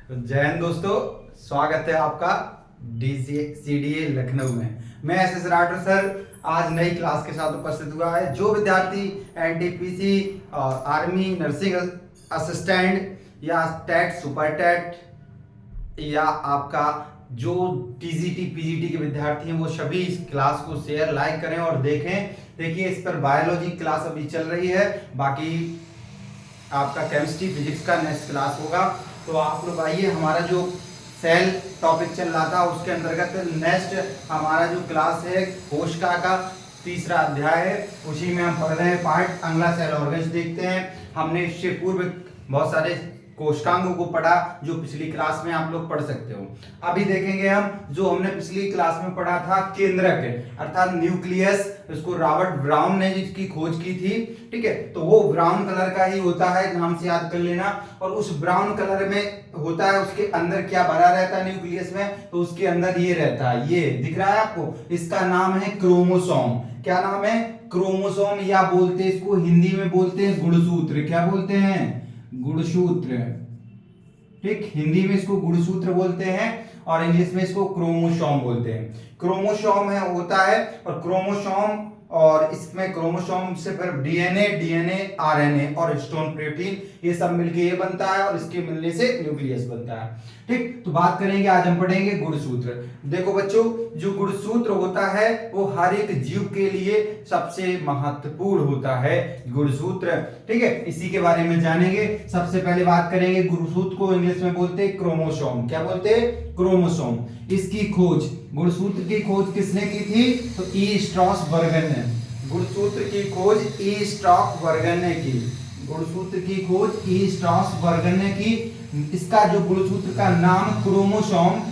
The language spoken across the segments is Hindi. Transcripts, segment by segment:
जय हिंद दोस्तों, स्वागत है आपका CDA लखनऊ में। मैं एस राठौर सर आज नई क्लास के साथ उपस्थित हुआ है। जो विद्यार्थी NTPC और आर्मी नर्सिंग असिस्टेंट या टेट सुपर टेट या आपका जो TGT PGT के विद्यार्थी हैं वो सभी इस क्लास को शेयर लाइक करें और देखें। देखिए इस पर बायोलॉजी क्लास अभी चल रही है, बाकी आपका केमिस्ट्री फिजिक्स का नेक्स्ट क्लास होगा। तो आप लोग आइए, हमारा जो सेल टॉपिक चल रहा था उसके अंतर्गत नेक्स्ट हमारा जो क्लास है कोशिका का तीसरा अध्याय है, उसी में हम पढ़ रहे हैं पार्ट अगला सेल ऑर्गन्स देखते हैं। हमने इससे पूर्व बहुत सारे कोशिकांगों को पढ़ा जो पिछली क्लास में आप लोग पढ़ सकते हो। अभी देखेंगे हम जो हमने पिछली क्लास में पढ़ा था केंद्रक अर्थात न्यूक्लियस, इसको रॉबर्ट ब्राउन ने जिसकी खोज की थी। ठीक है, तो वो ब्राउन कलर का ही होता है, नाम से याद कर लेना। और उस ब्राउन कलर में होता है, उसके अंदर क्या भरा रहता है न्यूक्लियस में, तो उसके अंदर ये रहता है, ये दिख रहा है आपको, इसका नाम है क्रोमोसोम। क्या नाम है? क्रोमोसोम, या बोलते हैं इसको हिंदी में बोलते हैं गुणसूत्र। क्या बोलते हैं? गुणसूत्र। ठीक, हिंदी में इसको गुणसूत्र बोलते हैं और इंग्लिश में इसको क्रोमोसोम बोलते हैं। क्रोमोसोम है होता है, और क्रोमोसोम और इसमें क्रोमोसोम से फिर डीएनए RNA और हिस्टोन प्रोटीन ये सब मिलके ये बनता है, और इसके मिलने से न्यूक्लियस बनता है। ठीक, तो बात करेंगे, आज हम पढ़ेंगे गुणसूत्र। देखो बच्चों, जो गुणसूत्र होता है वो हर एक जीव के लिए सबसे महत्वपूर्ण होता है गुणसूत्र। ठीक है, इसी के बारे में जानेंगे। सबसे पहले बात करेंगे गुणसूत्र को इंग्लिश में बोलते हैं क्रोमोसोम। क्या बोलते हैं? क्रोमोसोम। इसकी खोज, गुणसूत्र की खोज किसने की थी? तो ई स्ट्रॉसबर्गर ने। गुणसूत्र की खोज ई स्ट्रॉसबर्गर ने की। गुणसूत्र की खोज ई स्ट्रॉसबर्गर ने की। इसका जो गुणसूत्र का नाम क्रोमोसोम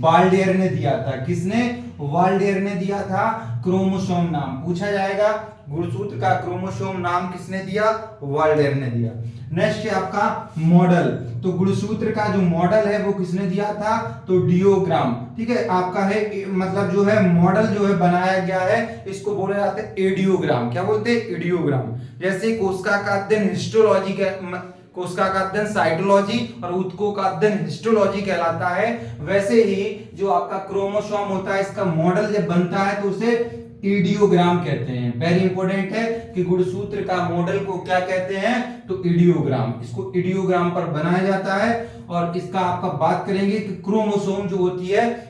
वाल्डेयर ने दिया था। किसने? वाल्डेयर ने दिया था क्रोमोसोम नाम। पूछा जाएगा गुणसूत्र का क्रोमोसोम नाम किसने दिया? वाल्डेयर ने दिया। नेक्स्ट है आपका मॉडल। तो गुणसूत्र का जो मॉडल है वो किसने दिया था? तो डियोग्राम। ठीक है, आपका है मतलब जो है मॉडल जो है बनाया गया है, इसको बोला जाता है एडियोग्राम। क्या बोलते हैं? एडियोग्राम। जैसे कोशिका का अध्ययन हिस्टोलॉजी का, कोशिका का अध्ययन साइटोलॉजी और ऊतकों का अध्ययन हिस्टोलॉजी कहलाता है, वैसे ही जो आपका क्रोमोसोम होता है इसका मॉडल जब बनता है तो उसे इडियोग्राम कहते हैं। वेरी इंपॉर्टेंट है कि गुणसूत्र का मॉडल को क्या कहते हैं? तो इडियोग्राम। इसको इडियोग्राम पर बनाया जाता है। और इसका आपका बात करेंगे कि क्रोमोसोम जो होती है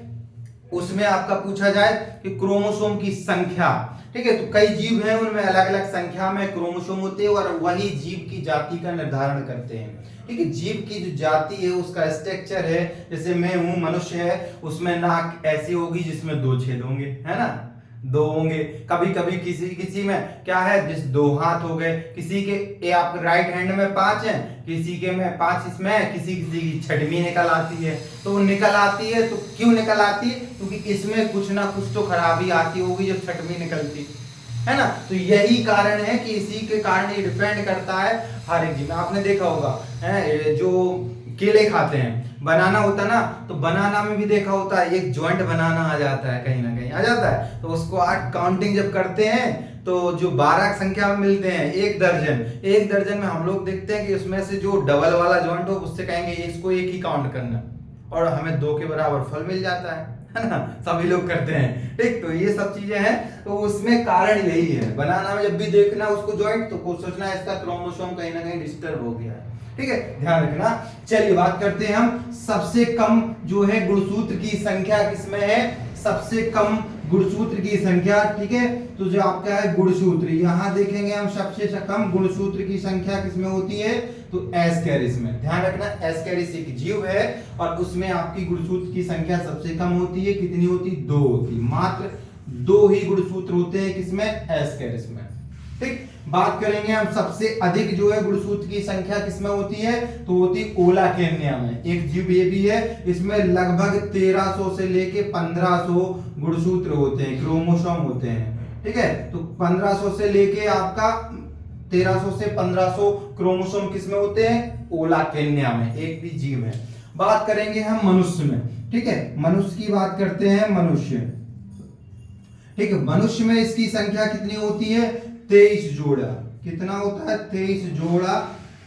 उसमें आपका पूछा जाए कि क्रोमोसोम की संख्या। ठीक है, तो कई जीव हैं उनमें अलग अलग संख्या में क्रोमोसोम होते हैं, और वही जीव की जाति का निर्धारण करते हैं। ठीक है, जीव की जो जाति है उसका स्ट्रक्चर है, जैसे मैं हूं, मनुष्य है, उसमें नाक ऐसी होगी जिसमें 2 छेद होंगे, है ना, 2 होंगे। कभी कभी किसी किसी में क्या है, जिस 2 हाथ हो गए, किसी के ये आपके राइट हैंड में 5 हैं, किसी के में 5 इसमें है, किसी किसी की छठवीं निकल आती है। तो निकल आती है तो क्यों निकल आती है? क्योंकि इसमें कुछ ना कुछ तो खराबी आती होगी जब छठवीं निकलती है ना। तो यही कारण है कि इसी के कारण ये डिपेंड करता है हर एक जीव। आपने देखा होगा है जो केले खाते हैं, बनाना होता ना, तो बनाना में भी देखा होता है एक जॉइंट बनाना आ जाता है, कहीं ना कहीं आ जाता है। तो उसको 8 काउंटिंग जब करते हैं तो जो 12 संख्या में मिलते हैं, 1 दर्जन, 1 दर्जन में हम लोग देखते हैं कि उसमें से जो डबल वाला जॉइंट हो उससे कहेंगे इसको 1 ही काउंट करना, और हमें 2 के बराबर फल मिल जाता है ना। सभी लोग करते हैं। ठीक, तो ये सब चीजें हैं, तो उसमें कारण यही है। बनाना में जब भी देखना उसको जॉइंट, तो कुछ सोचना इसका क्रोमोसोम कहीं ना कहीं डिस्टर्ब हो गया है। ठीक है, ध्यान रखना। चलिए बात करते हैं हम सबसे कम जो है गुणसूत्र की संख्या किसमें है? सबसे कम गुणसूत्र की संख्या। ठीक है, तो जो आपका है गुणसूत्र, यहां देखेंगे हम सबसे कम गुणसूत्र की संख्या किसमें होती है? तो एस्केरिस में। ध्यान रखना, एस्केरिस एक जीव है और उसमें आपकी गुणसूत्र की संख्या सबसे कम होती है। कितनी होती? 2 होती। मात्र 2 ही गुणसूत्र होते हैं किसमें? एस्केरिस में। ठीक, बात करेंगे हम सबसे अधिक जो है गुणसूत्र की संख्या किसमें होती है? तो होती ओलाकेनिया में। एक जीव ये भी है, इसमें लगभग 1300 से लेके 1500 गुणसूत्र होते हैं, क्रोमोसोम होते हैं। ठीक है, तो 1500 से लेके आपका 1300 से 1500 क्रोमोसोम किसमें होते हैं? ओलाकेनिया में, एक भी जीव है। बात करेंगे हम मनुष्य में। ठीक है, मनुष्य की बात करते हैं। मनुष्य, ठीक है, मनुष्य में इसकी संख्या कितनी होती है? 23 जोड़ा। कितना होता है? 23 जोड़ा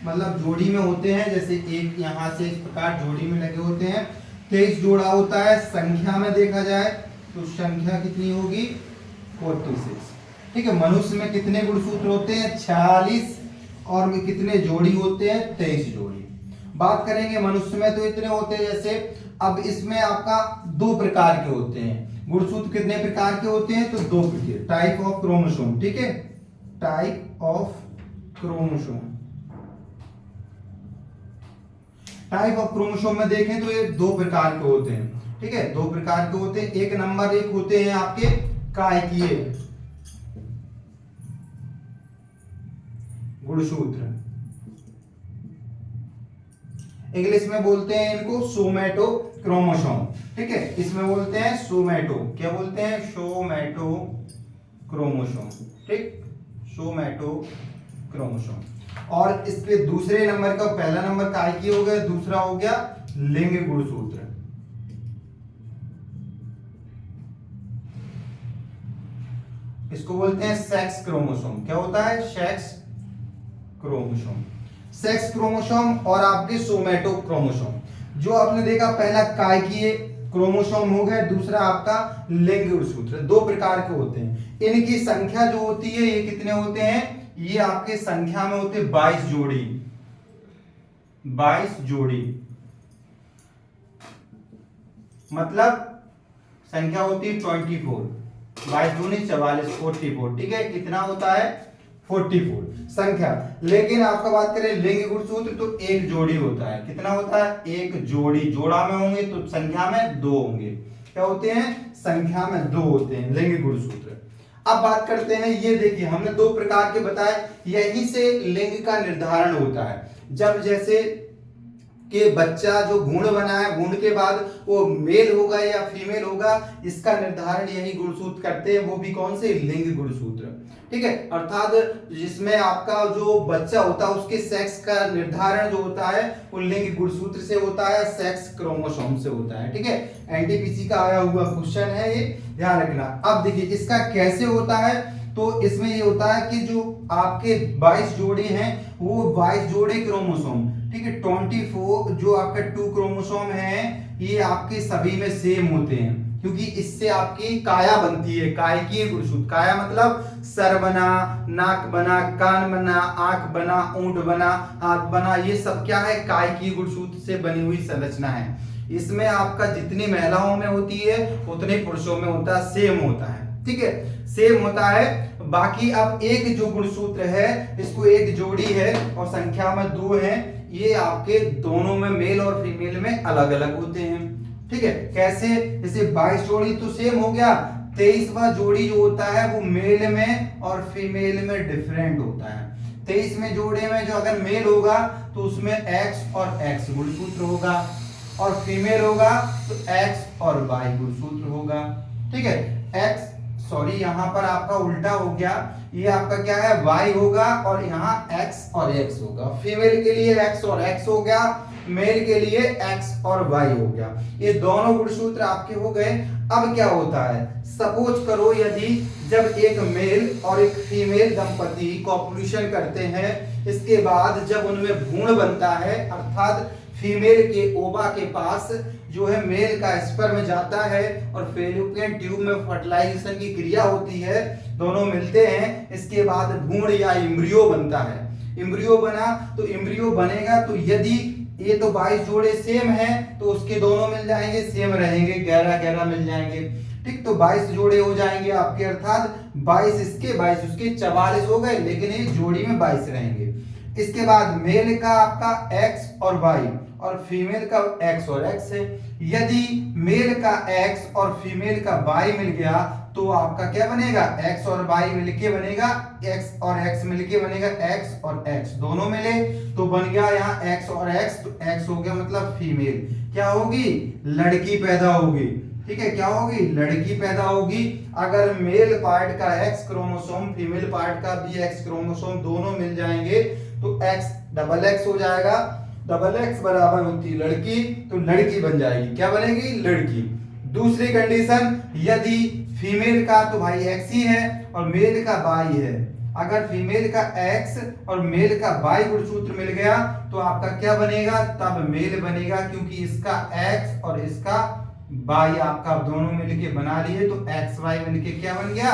मतलब जोड़ी में होते हैं, जैसे एक यहाँ से इस प्रकार जोड़ी में लगे होते हैं। 23 जोड़ा होता है। संख्या में देखा जाए तो संख्या कितनी होगी 46। ठीक है, मनुष्य में कितने गुणसूत्र होते हैं 46 और में कितने जोड़ी होते हैं 23 जोड़ी। बात करेंगे मनुष्य में तो इतने होते हैं। जैसे अब इसमें आपका 2 प्रकार के होते हैं गुणसूत्र। कितने प्रकार के होते हैं तो 2 प्रकार, टाइप ऑफ क्रोमोसोम। ठीक है, type of chromosome. Type of chromosome में देखें तो ये 2 प्रकार के होते हैं। ठीक है, 2 प्रकार के होते हैं। एक नंबर एक होते हैं आपके कायकीय गुणसूत्र, इंग्लिश में बोलते हैं इनको सोमैटो क्रोमोसोम। ठीक है, इसमें बोलते हैं सोमैटो, क्या बोलते हैं सोमैटो क्रोमोसोम। ठीक, सोमैटो क्रोमोसोम। और इसके दूसरे नंबर का, पहला नंबर कायकीय हो गया, दूसरा हो गया लिंग गुणसूत्र। इसको बोलते हैं सेक्स क्रोमोसोम। क्या होता है सेक्स क्रोमोसोम। सेक्स क्रोमोसोम और आपके सोमैटो क्रोमोसोम। जो आपने देखा पहला कायकीय क्रोमोसोम हो गया, दूसरा आपका लिंग गुणसूत्र। 2 प्रकार के होते हैं। इनकी संख्या जो होती है ये कितने होते हैं, ये आपके संख्या में होते हैं 22 जोड़ी। 22 जोड़ी मतलब संख्या होती है 24। 22 दूनी 44, 44। ठीक है, कितना होता है 44 संख्या। लेकिन आपका बात करें लिंग गुणसूत्र तो 1 जोड़ी होता है। कितना होता है 1 जोड़ी। जोड़ा में होंगे तो संख्या में 2 होंगे। क्या होते हैं संख्या में 2 होते हैं लिंग गुणसूत्र। अब बात करते हैं, ये देखिए हमने 2 प्रकार के बताए, यहीं से लिंग का निर्धारण होता है। जब जैसे कि बच्चा जो भ्रूण बना है, भ्रूण के बाद वो मेल होगा या फीमेल होगा, इसका निर्धारण यही गुणसूत्र करते हैं। वो भी कौन से लिंग गुणसूत्र। ठीक है, अर्थात जिसमें आपका जो बच्चा होता है उसके सेक्स का निर्धारण जो होता है वो लिंग गुणसूत्र से होता है, सेक्स क्रोमोसोम से होता है। ठीक है, एनटीपीसी का आया हुआ क्वेश्चन है ये, ध्यान रखना। अब देखिए इसका कैसे होता है, तो इसमें ये होता है कि जो आपके 22 जोड़े हैं वो 22 जोड़े क्रोमोसोम। ठीक है, 24 जो आपका 2 क्रोमोसोम है ये आपके सभी में सेम होते हैं, क्योंकि इससे आपकी काया बनती है। कायकीय गुणसूत्र, काया मतलब सर बना, नाक बना, कान बना, आंख बना, ऊंट बना, हाथ बना, ये सब क्या है कायकीय गुणसूत्र से बनी हुई संरचना है। इसमें आपका जितनी महिलाओं में होती है उतने पुरुषों में होता है, सेम होता है। ठीक है, सेम होता है। बाकी अब एक जो गुणसूत्र है इसको 1 जोड़ी है और संख्या में 2 है, ये आपके दोनों में मेल और फीमेल में अलग अलग होते हैं। ठीक है, कैसे, जैसे 22 जोड़ी तो सेम हो गया, 23वां जोड़ी जो होता है वो मेल में और फीमेल में डिफरेंट होता है। 23वें जोड़े में जो अगर मेल होगा तो उसमें X और X गुणसूत्र होगा, और फीमेल होगा तो X और Y गुणसूत्र होगा। ठीक है, X सॉरी यहाँ पर आपका उल्टा हो गया, ये आपका क्या है Y होगा और यहाँ X और X होगा। फीमेल के लिए X और X हो गया, मेल के लिए X और Y हो गया। ये दोनों गुणसूत्र आपके हो गए। अब क्या होता है, सपोज करो यदि जब एक मेल और एक फीमेल दंपति कॉपुलेशन करते हैं, इसके बाद जब उनमें भ्रूण बनता है, अर्थात फीमेल के ओवा के पास जो है मेल का स्पर्म जाता है और फेलोपियन ट्यूब में फर्टिलाइजेशन की क्रिया होती है, दोनों मिलते हैं, इसके बाद भ्रूण या एम्ब्रियो बनता है। एम्ब्रियो बना तो एम्ब्रियो बनेगा तो यदि ये तो 22 जोड़े सेम हैं तो उसके दोनों मिल जाएंगे, सेम रहेंगे, 11 मिल जाएंगे। ठीक, तो 22 जोड़े हो जाएंगे आपके, अर्थात 22 इसके 22 उसके 44 हो गए, लेकिन ये जोड़ी में 22 रहेंगे। इसके बाद मेल का आपका X और Y और फीमेल का X और X है। यदि मेल का X और फीमेल का Y मिल गया तो आपका क्या बनेगा, X और Y मिलके बनेगा, X और X मिलके बनेगा X और X, दोनों मिले तो बन गया यहाँ X और X, तो X हो गया मतलब फीमेल क्या होगी, लड़की पैदा होगी। ठीक है, क्या होगी, लड़की पैदा होगी। अगर मेल पार्ट का X क्रोमोसोम, फीमेल पार्ट का भी X क्रोमोसोम दोनों मिल जाएंगे तो X डबल X हो जाएगा, डबल X बराबर होती है लड़की, तो लड़की बन जाएगी, क्या बनेगी, लड़की। दूसरी कंडीशन, यदि फीमेल का तो भाई X ही है और मेल का Y है, अगर फीमेल का एक्स और मेल का वाई गुणसूत्र मिल गया तो आपका क्या बनेगा, तब मेल बनेगा, क्योंकि इसका एक्स और इसका वाई आपका दोनों मिलके बना लिए तो एक्स वाई मिलके क्या बन गया,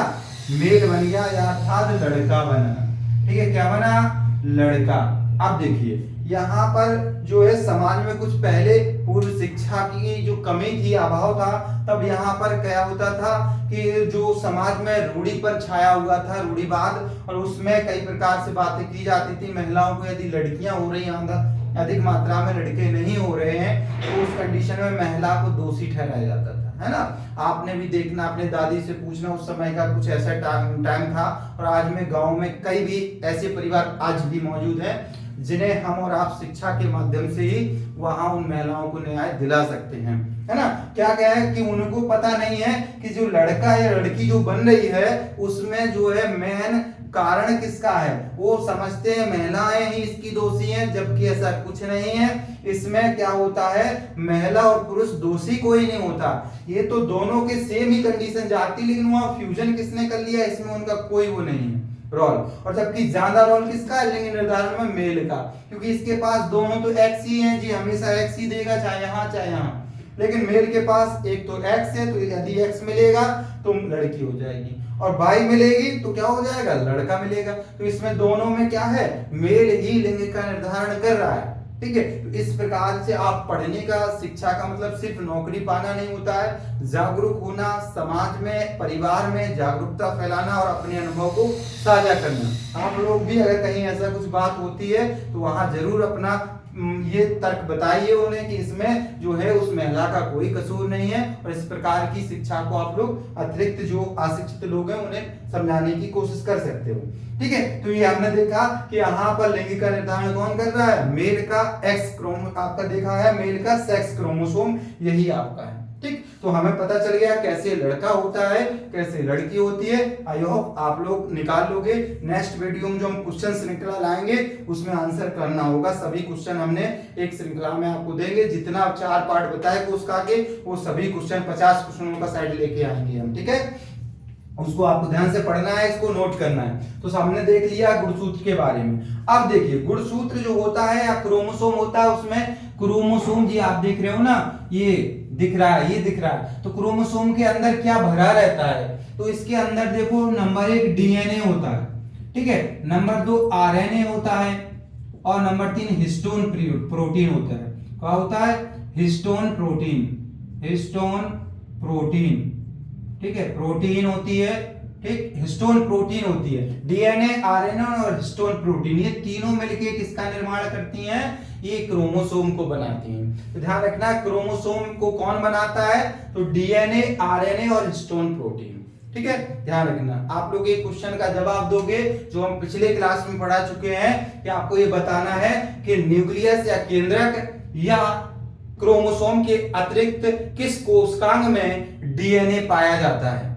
मेल बन गया, या अर्थात लड़का बना। ठीक है, क्या बना, लड़का। अब देखिए यहाँ पर जो है समाज में कुछ पहले पूर्व शिक्षा की जो कमी थी, अभाव था, तब यहाँ पर क्या होता था कि जो समाज में रूढ़ी पर छाया हुआ था, रूढ़िवाद, और उसमें कई प्रकार से बातें की जाती थी। महिलाओं को यदि लड़कियां हो रही हैं, अधिक मात्रा में लड़के नहीं हो रहे हैं, तो उस कंडीशन में महिला को दोषी ठहराया जाता था, है ना। आपने भी देखना, अपने दादी से पूछना, उस समय का कुछ ऐसा टाइम था। और आज में गांव में कई भी ऐसे परिवार आज भी मौजूद हैं जिन्हें हम और आप शिक्षा के माध्यम से ही वहां उन महिलाओं को न्याय दिला सकते हैं, है ना। क्या क्या है कि उनको पता नहीं है कि जो लड़का या लड़की जो बन रही है उसमें जो है मेन कारण किसका है। वो समझते हैं महिलाएं ही इसकी दोषी हैं, जबकि ऐसा कुछ नहीं है। इसमें क्या होता है, महिला और पुरुष दोषी कोई नहीं होता, ये तो दोनों के सेम ही कंडीशन जाती, लेकिन वहां फ्यूजन किसने कर लिया, इसमें उनका कोई वो नहीं है रोल। और जबकि ज्यादा रोल किसका है लिंग निर्धारण में, मेल का, क्योंकि इसके पास दोनों तो एक्स ही हैं जी, हमेशा एक्स ही देगा, चाहे यहाँ चाहे यहाँ। लेकिन मेल के पास एक तो एक्स है, तो यदि एक्स मिलेगा तो लड़की हो जाएगी, और वाई मिलेगी तो क्या हो जाएगा, लड़का मिलेगा। तो इसमें दोनों में क्या है, मेल ही लिंग का निर्धारण कर रहा है। ठीक है, तो इस प्रकार से आप पढ़ने का, शिक्षा का मतलब सिर्फ नौकरी पाना नहीं होता है, जागरूक होना, समाज में, परिवार में जागरूकता फैलाना और अपने अनुभव को साझा करना। आप लोग भी अगर कहीं ऐसा कुछ बात होती है तो वहां जरूर अपना ये तर्क बताइए उन्हें कि इसमें जो है उस महिला का कोई कसूर नहीं है, और इस प्रकार की शिक्षा को आप लोग अतिरिक्त जो अशिक्षित लोग हैं उन्हें समझाने की कोशिश कर सकते हो। ठीक है, तो ये हमने देखा कि यहाँ पर लिंग का निर्धारण कौन कर रहा है, मेल का एक्स क्रोमो आपका देखा है, मेल का सेक्स क्रोमोसोम यही आपका है। ठीक, तो हमें पता चल गया कैसे लड़का होता है, कैसे लड़की होती है। आई होप आप लोग निकाल लोगे। नेक्स्ट वीडियो में जो हम क्वेश्चन श्रृंखला लाएंगे उसमें आंसर करना होगा। सभी क्वेश्चन हमने एक श्रृंखला में आपको देंगे, जितना 4 पार्ट बताए कोर्स का के, वो सभी क्वेश्चन 50 क्वेश्चनों का साइड लेके आएंगे हम। ठीक है, उसको आपको ध्यान से पढ़ना है, इसको नोट करना है। तो हमने देख लिया गुणसूत्र के बारे में। अब देखिए गुणसूत्र जो होता है या क्रोमोसोम होता है, उसमें क्रोमोसोम जी आप देख रहे हो ना, ये दिख रहा है, ये दिख रहा है। तो क्रोमोसोम के अंदर क्या भरा रहता है, तो इसके अंदर देखो नंबर 1 डीएनए होता है, ठीक है, नंबर 2 आरएनए होता है, और नंबर 3 हिस्टोन प्रोटीन होता है। क्या होता है, हिस्टोन प्रोटीन, हिस्टोन प्रोटीन, ठीक है, प्रोटीन होती है, ठीक, हिस्टोन प्रोटीन होती है। डीएनए, आरएनए और हिस्टोन प्रोटीन, ये तीनों मिलके किसका निर्माण करती हैं, ये क्रोमोसोम को बनाती हैं। तो ध्यान रखना क्रोमोसोम को कौन बनाता है, तो डीएनए, आरएनए और हिस्टोन प्रोटीन। ठीक है, ध्यान रखना। आप लोग एक क्वेश्चन का जवाब दोगे जो हम पिछले क्लास में पढ़ा चुके हैं, कि आपको ये बताना है कि न्यूक्लियस या केंद्रक या क्रोमोसोम के अतिरिक्त किस कोशिकांग में डीएनए पाया जाता है।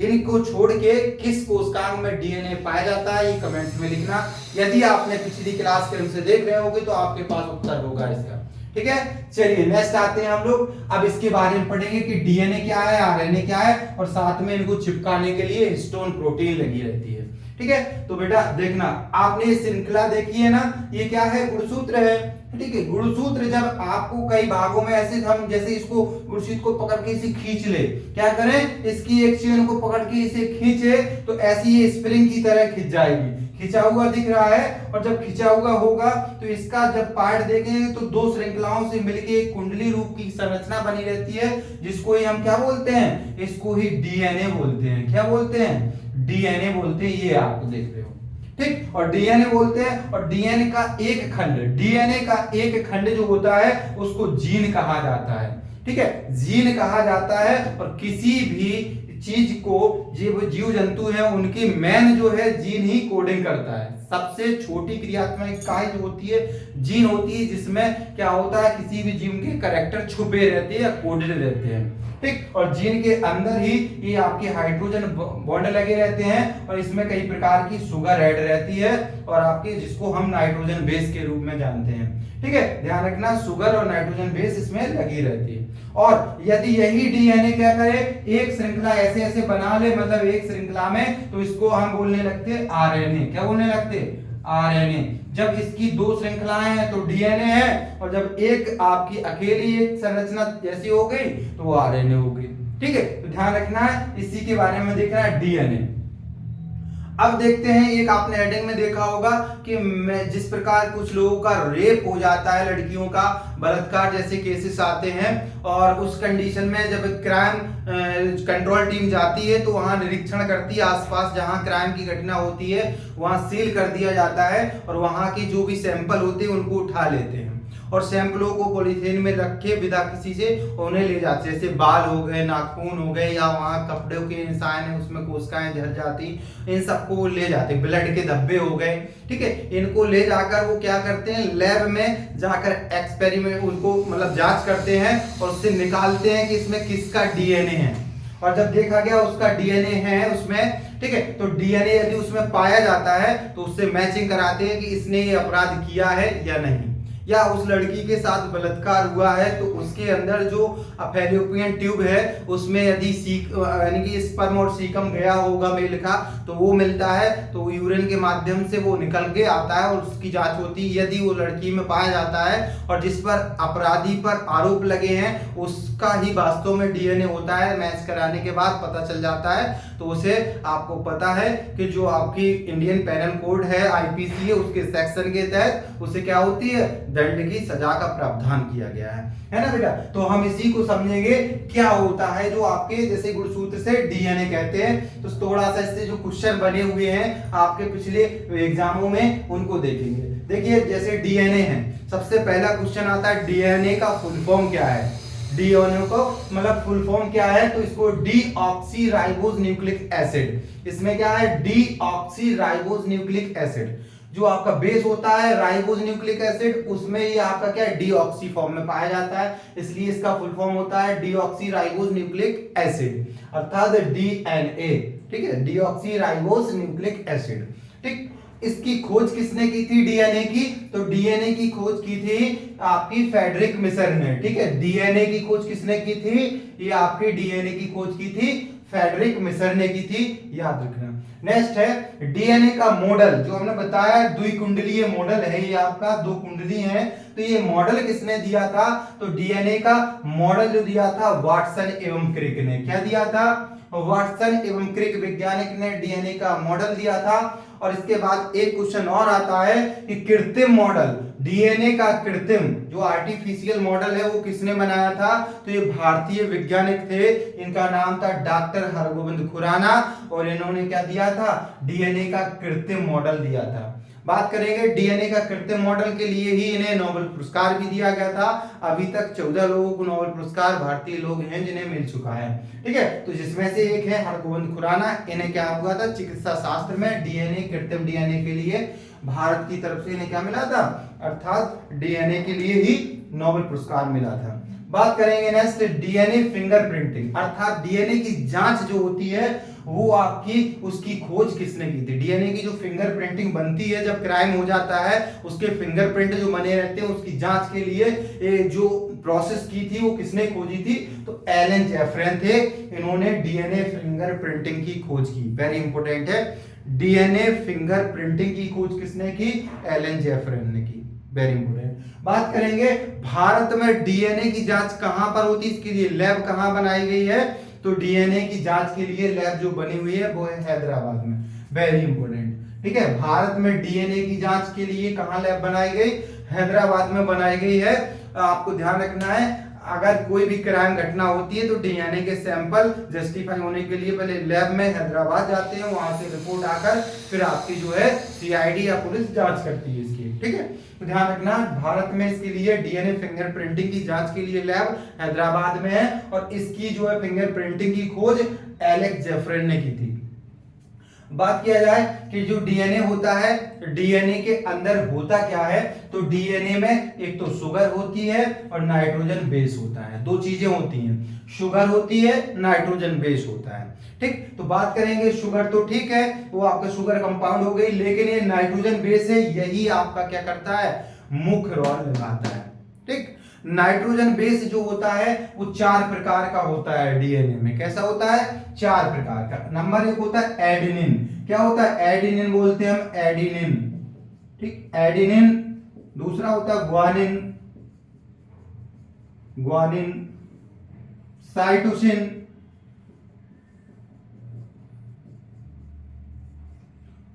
इनको छोड़ के किस कोशिकांग में डीएनए पाया जाता है, ये कमेंट्स में लिखना। यदि आपने पिछली क्लास के हमसे देख रहे होगे तो आपके पास उत्तर होगा इसका। ठीक है, चलिए नेक्स्ट आते हैं हम लोग। अब इसके बारे में पढ़ेंगे कि डीएनए क्या है, आरएनए क्या है, और साथ में इनको चिपकाने के लिए हिस्टोन प्रोटीन लगी रहती है। ठीक है, तो बेटा देखना, आपने ये श्रृंखला देखी है ना, ये क्या है, गुणसूत्र है। ठीक है, गुणसूत्र जब आपको कई भागों में ऐसे हम जैसे इसको गुणसूत्र को पकड़ के इसे खींच ले, क्या करें, इसकी एक चेन को पकड़ के इसे खींचे तो ऐसी ये स्प्रिंग की तरह खिंच जाएगी। खिंचा हुआ दिख रहा है, और जब खिंचा हुआ होगा तो इसका जब पार्ट देखेंगे तो 2 श्रृंखलाओं से मिलके एक कुंडली रूप की संरचना बनी रहती है, जिसको ही हम क्या बोलते हैं, इसको ही डीएनए बोलते हैं। क्या बोलते हैं, डीएनए बोलते हैं। ये आप देख रहे हो, ठीक, और डीएनए बोलते हैं। और डीएनए का एक खंड, डीएनए का एक खंड जो होता है उसको जीन कहा जाता है। ठीक है, जीन कहा जाता है। और किसी भी चीज को, जीव जंतु है उनकी मेन जो है जीन ही कोडिंग करता है। सबसे छोटी क्रियात्मक इकाई जो होती है जीन होती है, जिसमें क्या होता है, किसी भी जीव के कैरेक्टर छुपे रहते हैं या कोडेड रहते हैं। ठीक। और जीन के अंदर ही ये आपके हाइड्रोजन बॉन्ड लगे रहते हैं और इसमें कई प्रकार की शुगर ऐड रहती है और आपके जिसको हम नाइट्रोजन बेस के रूप में जानते हैं, ठीक है। ध्यान रखना शुगर और नाइट्रोजन बेस इसमें लगी रहती है। और यदि यही डीएनए क्या करे, एक श्रृंखला ऐसे ऐसे बना ले, मतलब एक श्रृंखला में, तो इसको हम बोलने लगते आरएनए। क्या बोलने लगते? आरएनए। जब इसकी दो श्रृंखलाएं हैं तो डीएनए है, और जब एक आपकी अकेली एक संरचना जैसी हो गई तो वो आरएनए हो गई, ठीक है। तो ध्यान रखना है, इसी के बारे में देखना है डीएनए। अब देखते हैं, एक आपने हेडिंग में देखा होगा कि जिस प्रकार कुछ लोगों का रेप हो जाता है, लड़कियों का बलात्कार जैसे केसेस आते हैं, और उस कंडीशन में जब क्राइम कंट्रोल टीम जाती है तो वहां निरीक्षण करती है, आसपास जहां क्राइम की घटना होती है वहां सील कर दिया जाता है और वहां की जो भी सैंपल होते हैं उनको उठा लेते हैं और सैंपलों को पॉलीथीन में रख के बिना किसी से उन्हें ले जाते हैं। जैसे बाल हो गए, नाखून हो गए, या वहाँ कपड़ों के निशान है उसमें कोशिकाएं झड़ जाती, इन सबको ले जाते। ब्लड के धब्बे हो गए, ठीक है, इनको ले जाकर वो क्या करते हैं, लैब में जाकर एक्सपेरिमेंट उनको मतलब जांच करते हैं और उससे निकालते हैं कि इसमें किसका डीएनए है। और जब देखा गया उसका डीएनए है उसमें, ठीक है, तो डीएनए यदि उसमें पाया जाता है तो उससे मैचिंग कराते हैं कि इसने ये अपराध किया है या नहीं, या उस लड़की के साथ बलात्कार हुआ है तो उसके अंदर जो फैलोपियन ट्यूब है उसमें यदि यानी कि स्पर्म और सीकम गया होगा मेल का तो वो मिलता है, तो यूरिन के माध्यम से वो निकल के आता है और उसकी जांच होती है। यदि वो लड़की में पाया जाता है और जिस पर अपराधी पर आरोप लगे हैं उसका ही वास्तव में डीएनए होता है, मैच कराने के बाद पता चल जाता है, तो उसे आपको पता है कि जो आपकी इंडियन पेनल कोड है आईपीसी है उसके सेक्शन के तहत उसे क्या होती है, दंड की सजा का प्रावधान किया गया है ना बेटा। तो हम इसी को समझेंगे क्या होता है जो आपके जैसे गुणसूत्र से डीएनए कहते हैं। तो थोड़ा सा इससे जो क्वेश्चन बने हुए हैं आपके पिछले एग्जामों में उनको देखेंगे। देखिए जैसे डीएनए है, सबसे पहला क्वेश्चन आता है डीएनए का फुल फॉर्म क्या है। डीएनए को मतलब फुल फॉर्म क्या है, तो इसको डीऑक्सी राइबोज न्यूक्लिक एसिड, इसमें क्या है डीऑक्सी राइबोज न्यूक्लिक एसिड, जो आपका बेस होता है राइबोज न्यूक्लिक एसिड उसमें ये आपका क्या है डीऑक्सी फॉर्म में पाया जाता है, इसलिए इसका फुल फॉर्म होता है डीऑक्सी राइबोज न्यूक्लिक एसिड अर्थात डीएनए, ठीक है, डीऑक्सी राइबोज न्यूक्लिक एसिड, ठीक। इसकी खोज किसने की थी डीएनए की, तो डीएनए की खोज की थी आपकी फ्रेडरिक मिशर ने, ठीक है। डीएनए की खोज किसने की थी, ये आपकी डीएनए की खोज की थी फ्रेडरिक मिशर ने की थी, याद रखना। नेक्स्ट है डीएनए का मॉडल, जो हमने बताया द्विकुंडलीय मॉडल है, ये आपका दो कुंडली है, तो ये मॉडल किसने दिया था, तो डीएनए का मॉडल जो दिया था वाटसन एवं क्रिक ने, क्या दिया था, वाटसन एवं क्रिक वैज्ञानिक ने डीएनए का मॉडल दिया था। और इसके बाद एक क्वेश्चन और आता है कि कृत्रिम मॉडल, डीएनए का कृत्रिम जो आर्टिफिशियल मॉडल है वो किसने बनाया था, तो ये भारतीय वैज्ञानिक थे, इनका नाम था डॉक्टर हरगोविंद खुराना, और इन्होंने क्या दिया था, डीएनए का कृत्रिम मॉडल दिया था। बात करेंगे डीएनए का कृत्रिम मॉडल के लिए ही इन्हें नोबेल पुरस्कार भी दिया गया था। अभी तक 14 लोगों को नोबेल पुरस्कार भारतीय लोग हैं जिन्हें मिल चुका है, ठीक है। तो जिसमें से एक है हरगोविंद खुराना, इन्हें क्या हुआ था, चिकित्सा शास्त्र में डीएनए कृत्रिम डीएनए के लिए भारत की तरफ से इन्हें क्या मिला था, अर्थात डीएनए के लिए ही नोबेल पुरस्कार मिला था। बात करेंगे नेक्स्ट डीएनए फिंगरप्रिंटिंग, अर्थात डीएनए की जांच जो होती है वो आपकी उसकी खोज किसने की थी। डीएनए की जो फिंगरप्रिंटिंग बनती है जब क्राइम हो जाता है उसके फिंगरप्रिंट जो बने रहते हैं उसकी जांच के लिए जो प्रोसेस की थी वो किसने खोजी थी, तो एलन जेफरन थे, इन्होंने डीएनए फिंगरप्रिंटिंग की खोज की। वेरी इंपॉर्टेंट है, डीएनए फिंगरप्रिंटिंग की खोज किसने की, एलन जेफरन ने की, वेरी इंपॉर्टेंट। बात करेंगे भारत में डीएनए की जांच कहां पर होती है, इसके लिए लैब कहां बनाई गई है, तो डीएनए की जांच के लिए लैब जो बनी हुई है वो है हैदराबाद में, वेरी इंपॉर्टेंट, ठीक है। भारत में डीएनए की जांच के लिए कहां लैब बनाई गई, हैदराबाद में बनाई गई है। आपको ध्यान रखना है अगर कोई भी क्राइम घटना होती है तो डीएनए के सैंपल जस्टिफाई होने के लिए पहले लैब में हैदराबाद जाते हैं, वहां से रिपोर्ट आकर फिर आपकी जो है सीआईडी या पुलिस जांच करती है इसकी, ठीक है। तो ध्यान रखना भारत में इसके लिए डीएनए फिंगरप्रिंटिंग की जांच के लिए लैब हैदराबाद में है और इसकी जो है फिंगरप्रिंटिंग की खोज एलेक्स जेफरन ने की थी। बात किया जाए कि जो डीएनए होता है, डीएनए के अंदर होता क्या है, तो डीएनए में एक तो शुगर होती है और नाइट्रोजन बेस होता है, दो चीजें होती हैं, शुगर होती है, नाइट्रोजन बेस होता है। ठीक, तो बात करेंगे शुगर तो ठीक है, वो आपका शुगर कंपाउंड हो गई, लेकिन ये नाइट्रोजन बेस है, यही आपका क्या करता है, मुख्य रोल निभाता है। ठीक, नाइट्रोजन बेस जो होता है वो 4 प्रकार का होता है डीएनए में। कैसा होता है, 4 प्रकार का। नंबर 1 होता है एडेनिन। क्या होता है, एडेनिन बोलते हैं हम, एडेनिन। ठीक, एडेनिन। दूसरा होता है ग्वानिन, ग्वानिन, साइटोसिन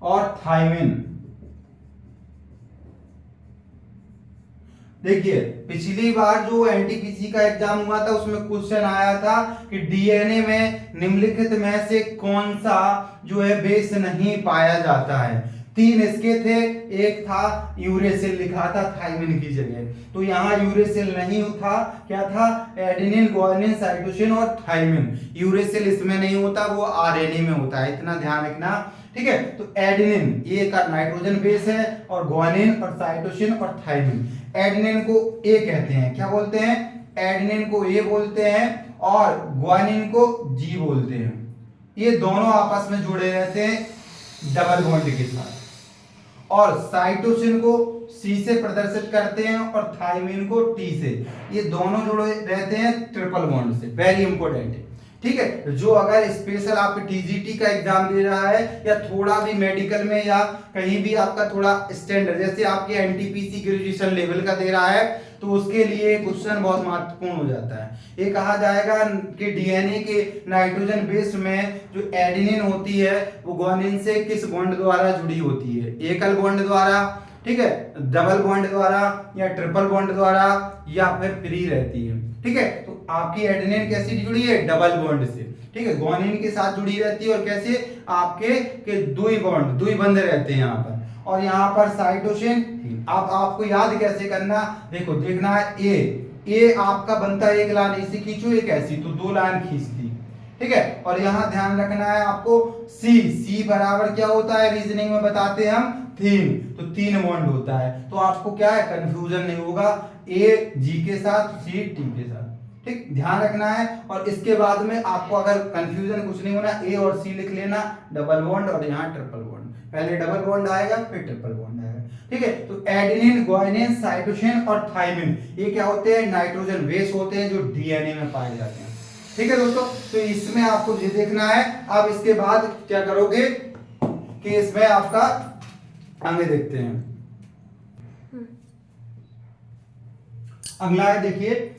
और थायमिन। देखिए पिछली बार जो एनटीपीसी का एग्जाम हुआ था उसमें क्वेश्चन आया था कि डीएनए में निम्नलिखित में से कौन सा जो है बेस नहीं पाया जाता है। 3 इसके थे, एक था यूरेसिल, लिखा था थायमिन की जगह, तो यहाँ यूरेसिल नहीं था, क्या था, एडेनिन, ग्वानिन, साइटोसिन और थायमिन। यूरेसिल इसमें नहीं होता, वो आरएनए में होता है, इतना ध्यान रखना। ठीक है, तो एडेनिन ये का नाइट्रोजन बेस है, और ग्वानिन और साइटोसिन और थायमिन। एडेनिन को ए कहते हैं, क्या बोलते हैं, एडेनिन को ए बोलते हैं और ग्वानिन को जी बोलते हैं। ये दोनों आपस में जुड़े रहते हैं डबल बॉन्ड के साथ, और साइटोसिन को सी से प्रदर्शित करते हैं और थायमिन को टी से। ये दोनों जुड़े रहते हैं ट्रिपल बॉन्ड से, वेरी इंपॉर्टेंट है। ठीक है, जो अगर स्पेशल आप टीजीटी का एग्जाम दे रहा है या थोड़ा भी मेडिकल में या कहीं भी आपका थोड़ा स्टैंडर्ड, जैसे आपके एनटीपीसी ग्रेजुएशन लेवल का दे रहा है, तो उसके लिए क्वेश्चन बहुत महत्वपूर्ण हो जाता है। ये कहा जाएगा कि डीएनए के नाइट्रोजन बेस में जो एडेनिन होती है वो ग्वानिन से किस बॉन्ड द्वारा जुड़ी होती है, एकल बॉन्ड द्वारा, ठीक है, डबल बॉन्ड द्वारा या ट्रिपल बॉन्ड द्वारा, या फिर फ्री रहती है। ठीक है, तो आपकी एडेनिन कैसे जुड़ी है, डबल बॉन्ड से। ठीक है, ग्वानिन के साथ जुड़ी रहती है, और कैसे, आपके के दुई बंध रहते हैं यहाँ पर, और यहाँ पर साइटोसिन। अब आपको याद कैसे करना, देखो देखना है, ए आपका बनता है एक लाइन ऐसी खींचो, एक ऐसी, तो 2 लाइन खींचती। ठीक है, और यहाँ ध्यान रखना है आपको, सी बराबर क्या होता है, रीजनिंग में बताते हैं हम 3, तो 3 बॉन्ड होता है, तो आपको क्या है, कंफ्यूजन नहीं होगा, ए जी के साथ, सी टी के साथ। ठीक, ध्यान रखना है। और इसके बाद में आपको अगर कंफ्यूजन कुछ नहीं होना, ए और सी लिख लेना, डबल बॉन्ड, और यहाँ ट्रिपल बॉन्ड, पहले डबल बॉन्ड आएगा फिर ट्रिपल बॉन्ड आएगा। ठीक है, तो एडेनिन, ग्वानिन, साइटोसिन और थायमिन ये क्या होते हैं, नाइट्रोजन बेस होते हैं जो डीएनए में पाए जाते हैं। ठीक है दोस्तों, तो इसमें आपको ये देखना है। अब इसके बाद क्या करोगे कि इसमें आपका आगे देखते हैं, अगला है देखिए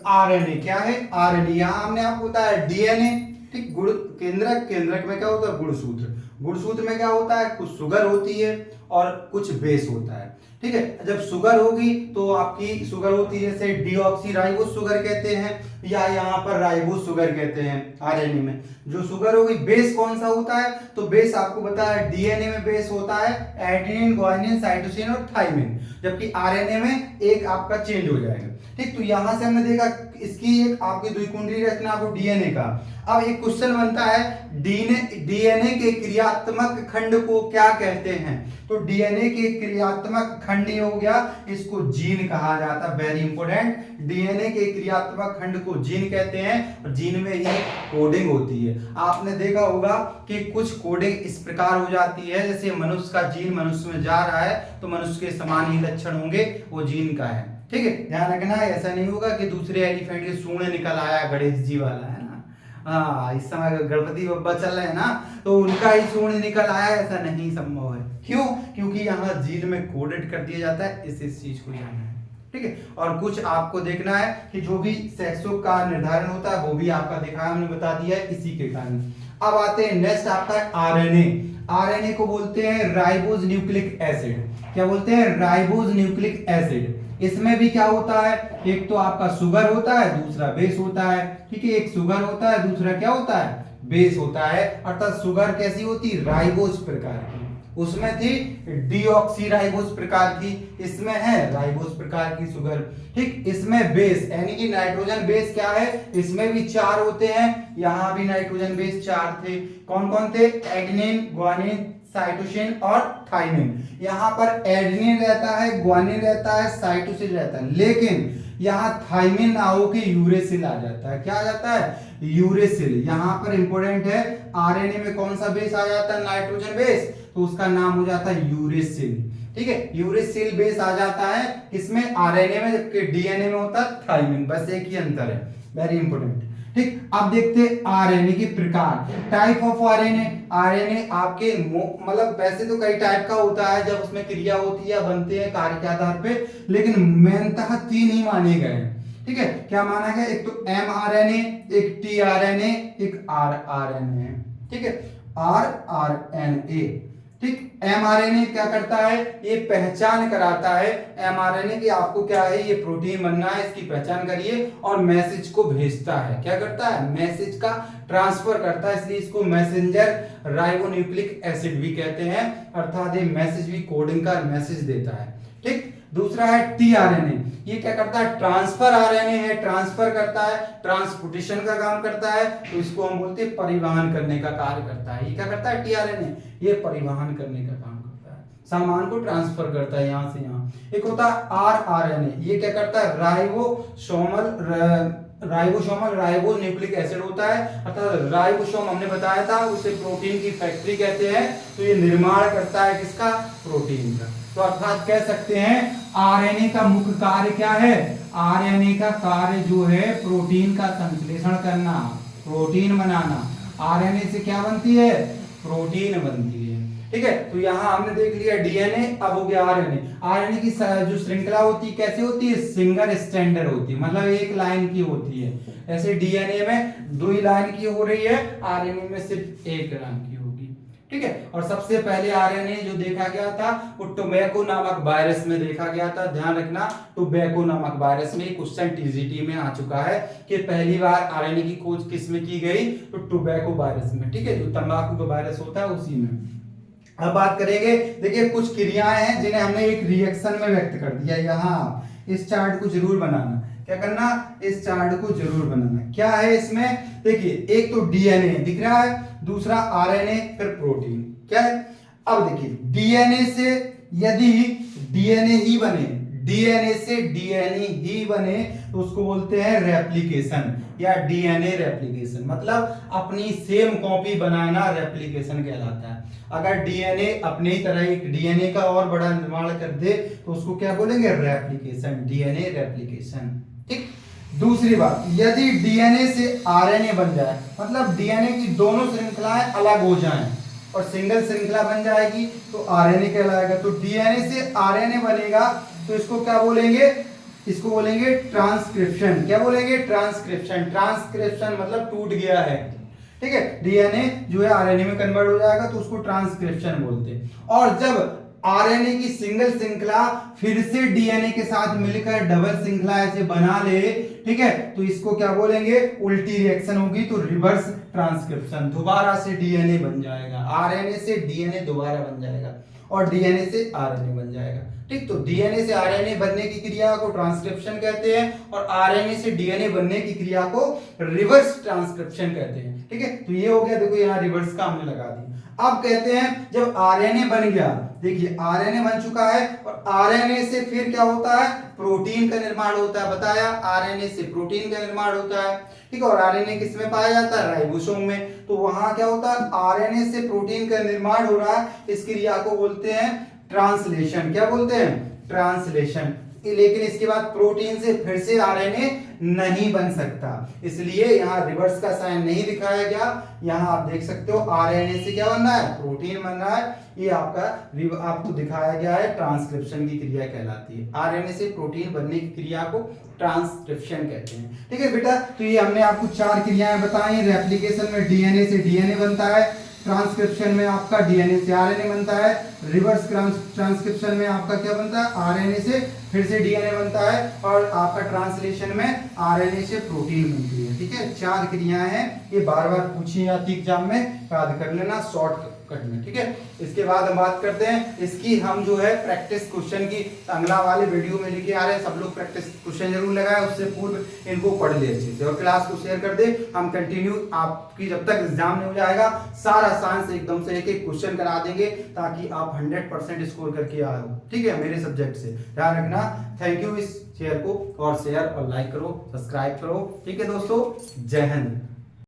आरएनए। क्या है, आरएनए, यहां हमने आपको बताया डीएनए। ठीक, गुण केंद्रक में क्या होता है, गुणसूत्र। गुणसूत्र में क्या होता है, कुछ शुगर होती है और कुछ बेस होता है। ठीक है, जब शुगर होगी तो आपकी शुगर होती है, जैसे डीऑक्सीराइबोस शुगर कहते हैं, या यहाँ पर राइबोस शुगर कहते हैं आरएनए में। जो शुगर होगी, बेस कौन सा होता है, तो बेस आपको बताया डीएनए में बेस होता है एडेनिन, ग्वानिन, साइटोसिन और थायमिन, जबकि आरएनए में एक आपका चेंज हो जाएगा। ठीक, तो यहां से हमने देखा इसकी एक आपकी द्विकुंडली रचना आपको डीएनए का। अब एक क्वेश्चन बनता है, डीएनए के क्रियात्मक खंड को क्या कहते हैं, तो डीएनए के क्रियात्मक खंड हो गया, इसको जीन कहा जाता है, वेरी इंपॉर्टेंट। डीएनए के क्रियात्मक खंड को जीन कहते हैं, और जीन में ही कोडिंग होती है। आपने देखा होगा कि कुछ कोडिंग इस प्रकार हो जाती है, जैसे मनुष्य का जीन मनुष्य में जा रहा है तो मनुष्य के समान ही लक्षण होंगे, वो जीन का है। ठीक है, ध्यान रखना है, ऐसा नहीं होगा कि दूसरे एलिफेंट के सूंड निकल आया, गणेश जी वाला है ना, हाँ इस समय गणपति बप्पा चल रहे हैं ना, तो उनका ही सूंड निकल आया, ऐसा नहीं संभव है। क्यों, क्योंकि यहाँ जीन में कोडेड कर दिया जाता है, इस चीज को जानना है। ठीक है, और कुछ आपको देखना है कि जो भी सेक्सों का निर्धारण होता है वो भी आपका देखा है, हमने बता दिया है इसी के कारण। अब आते हैं नेक्स्ट आपका आरएनए। आरएनए को बोलते हैं राइबोज न्यूक्लिक एसिड। क्या बोलते हैं, राइबोज न्यूक्लिक एसिड। इसमें भी क्या होता है, एक तो आपका शुगर होता है, दूसरा बेस होता है। ठीक है, एक शुगर होता है, दूसरा क्या होता है, बेस होता है। अर्थात शुगर कैसी होती है, राइबोज प्रकार की, उसमें थी डीऑक्सीराइबोस प्रकार की, इसमें है राइबोस प्रकार की शुगर। ठीक, इसमें बेस यानी कि नाइट्रोजन बेस क्या है, इसमें भी 4 होते हैं, यहाँ भी नाइट्रोजन बेस 4 थे। कौन कौन थे, एडेनिन, ग्वानिन, साइटोसिन और थाइमिन। यहाँ पर एडेनिन रहता है, ग्वानिन रहता है, साइटोसिन रहता है, लेकिन यहाँ थाइमिन ना हो के यूरेसिल आ जाता है। क्या आ जाता है, यूरेसिल। यहाँ पर इंपॉर्टेंट है, आरएनए में कौन सा बेस आ जाता है, नाइट्रोजन बेस, तो उसका नाम हो जाता है यूरेसिल। ठीक है, यूरेसिल बेस आ जाता है इसमें आरएनए में, जबकि डीएनए में होता है थाइमिन। बस एक ही अंतर है, वेरी इंपॉर्टेंट। ठीक, अब देखते हैं आरएनए के प्रकार, टाइप ऑफ आरएनए। आरएनए आपके मतलब वैसे तो कई टाइप का होता है जब उसमें क्रिया होती है या बनते हैं कार्य के आधार पे, लेकिन मेनतः 3 ही माने गए हैं। ठीक है, क्या माना गया, एक तो एम आरएनए, एक टी आरएनए, एक आर आरएनए। ठीक है, आर आरएनए। ठीक, एमआरएनए क्या करता है, ये पहचान कराता है एमआरएनए की आपको क्या है, ये प्रोटीन बनना है, इसकी पहचान करिए, और मैसेज को भेजता है। क्या करता है, मैसेज का ट्रांसफर करता है, इसलिए इसको मैसेंजर राइबोन्यूक्लिक एसिड भी कहते हैं, अर्थात ये मैसेज भी कोडिंग का मैसेज देता है। ठीक, दूसरा है टीआरएनए, ये क्या करता है, ट्रांसफर आरएनए है, ट्रांसफर करता है, ट्रांसपोर्टेशन का काम करता है, तो इसको हम बोलते हैं परिवहन करने का कार्य करता है। ये क्या करता है, टीआरएनए, ये परिवहन करने का काम करता है, सामान को ट्रांसफर करता है यहां से यहां। एक होता है आर आरएनए, ये क्या करता है, राइबोसोमल राइबोन्यूक्लिक एसिड होता है, अर्थात राइबोसोम हमने बताया था, उसे प्रोटीन की फैक्ट्री कहते हैं, तो ये निर्माण करता है किसका, प्रोटीन का। तो अर्थात कह सकते हैं आरएनए का मुख्य कार्य क्या है, आरएनए का कार्य जो है प्रोटीन का संश्लेषण करना, प्रोटीन बनाना। आरएनए से क्या बनती है, प्रोटीन बनती है। ठीक है, तो यहाँ हमने देख लिया डीएनए, अब हो गया आरएनए। आरएनए की जो श्रृंखला होती है कैसे होती है, सिंगल स्टैंडर्ड होती है, मतलब एक लाइन की होती है। ऐसे डीएनए में 2 लाइन की हो रही है, आरएनए में सिर्फ 1 लाइन की होगी। ठीक है, और सबसे पहले आरएनए जो देखा गया था वो टोबैको नामक वायरस में देखा गया था। ध्यान रखना, टोबैको नामक वायरस में क्वेश्चन टीजीटी में आ चुका है कि पहली बार आरएनए की खोज किस में की गई, तो टोबैको वायरस में। ठीक है, जो तंबाकू का वायरस होता है उसी में। अब बात करेंगे, देखिए कुछ क्रियाएं हैं जिन्हें हमने एक रिएक्शन में व्यक्त कर दिया। यहाँ इस चार्ट को जरूर बनाना, क्या करना, इस चार्ट को जरूर बनाना। क्या है इसमें, देखिए एक तो डीएनए दिख रहा है, दूसरा आरएनए, फिर प्रोटीन। क्या है, अब देखिए डीएनए से यदि डीएनए ही बने, डीएनए से डीएनए ही बने तो उसको बोलते हैं रेप्लिकेशन या डीएनए रेप्लिकेशन, मतलब अपनी सेम कॉपी बनाना रेप्लिकेशन कहलाता है। अगर डीएनए अपने ही तरह एक डीएनए का और बड़ा निर्माण कर दे तो उसको क्या बोलेंगे, रेप्लिकेशन, डीएनए रेप्लिकेशन। ठीक, दूसरी बात, यदि डीएनए से आरएनए बन जाए, मतलब डीएनए की दोनों श्रृंखलाएं अलग हो जाएं और सिंगल श्रृंखला बन जाएगी तो आरएनए कहलाएगा। तो डीएनए से आरएनए बनेगा तो इसको क्या बोलेंगे, इसको बोलेंगे ट्रांसक्रिप्शन। क्या बोलेंगे, ट्रांसक्रिप्शन। ट्रांसक्रिप्शन मतलब टूट गया है। ठीक है, डीएनए जो है आरएनए में कन्वर्ट हो जाएगा तो उसको ट्रांसक्रिप्शन बोलते हैं। और जब आरएनए की सिंगल श्रृंखला फिर से डीएनए के साथ मिलकर डबल श्रृंखला ऐसे बना ले, ठीक है, तो इसको क्या बोलेंगे, उल्टी रिएक्शन होगी, तो रिवर्स ट्रांसक्रिप्शन, दोबारा से डीएनए बन जाएगा, आरएनए से डीएनए दोबारा बन जाएगा और डीएनए से आरएनए बन जाएगा। ठीक, तो डीएनए से आरएनए बनने की क्रिया को ट्रांसक्रिप्शन कहते हैं और आरएनए से डीएनए बनने की क्रिया को रिवर्स ट्रांसक्रिप्शन कहते हैं। ठीक है, तो ये हो गया, देखो यहाँ रिवर्स का हमने लगा दिया। अब कहते हैं जब आरएनए बन गया, देखिए आरएनए बन चुका है और आरएनए से फिर क्या होता है, प्रोटीन का निर्माण होता है। बताया, आरएनए से प्रोटीन का निर्माण होता है। ठीक है, और आरएनए किस में पाया जाता है, राइबोसोम में। तो वहां क्या होता है, आरएनए से प्रोटीन का निर्माण हो रहा है, इस क्रिया को बोलते हैं ट्रांसलेशन। क्या बोलते हैं, ट्रांसलेशन। लेकिन इसके बाद प्रोटीन से फिर से आरएनए नहीं बन सकता, इसलिए यहाँ रिवर्स का साइन नहीं दिखाया गया। यहाँ आप देख सकते हो आरएनए से क्या बन रहा है, प्रोटीन बन रहा है। ये आपको दिखाया गया है, ट्रांसक्रिप्शन की क्रिया कहलाती है। आरएनए से प्रोटीन बनने की क्रिया को ट्रांसक्रिप्शन कहते हैं। ठीक है बेटा, तो ये हमने आपको 4 क्रियाएं बताई। रेप्लिकेशन में डीएनए से डीएनए बनता है, ट्रांसक्रिप्शन में आपका डीएनए से आरएनए बनता है, रिवर्स ट्रांसक्रिप्शन में आपका क्या बनता है, आरएनए से फिर से डीएनए बनता है, और आपका ट्रांसलेशन में आरएनए से प्रोटीन बनती है। ठीक है, 4 क्रियाएं हैं, ये बार बार पूछी जाती एग्जाम में, याद कर लेना, शॉर्ट कटना, ठीक है। इसके बाद हम बात करते हैं इसकी, हम जो है प्रैक्टिस क्वेश्चन की अगला वाले वीडियो में लेके आ रहे हैं। सब लोग प्रैक्टिस क्वेश्चन जरूर लगाए, उससे पूर्व इनको पढ़ ले अच्छे से और क्लास को शेयर कर दे। हम कंटिन्यू आपकी जब तक एग्जाम नहीं हो जाएगा सारा साइंस एकदम से एक एक क्वेश्चन करा देंगे, ताकि आप 100% स्कोर करके आओ, ठीक है, मेरे सब्जेक्ट से। ध्यान रखना। Thank you. इस शेयर को और शेयर और लाइक करो, सब्सक्राइब करो, ठीक है दोस्तों। जय हिंद।